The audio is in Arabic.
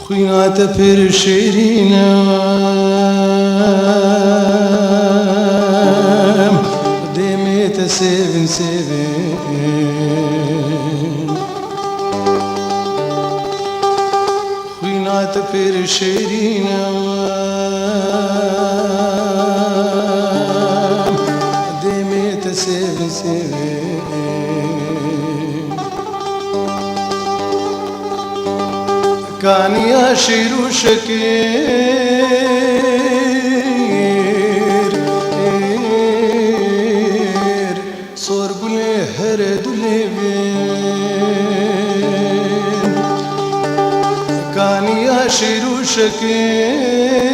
خوینات پر شیرینم دمیت سیون خوینات پر شیرینم دمیت سیون کانیا شیرو شکیر سور گله هر دلی بین کانیا شیرو شکیر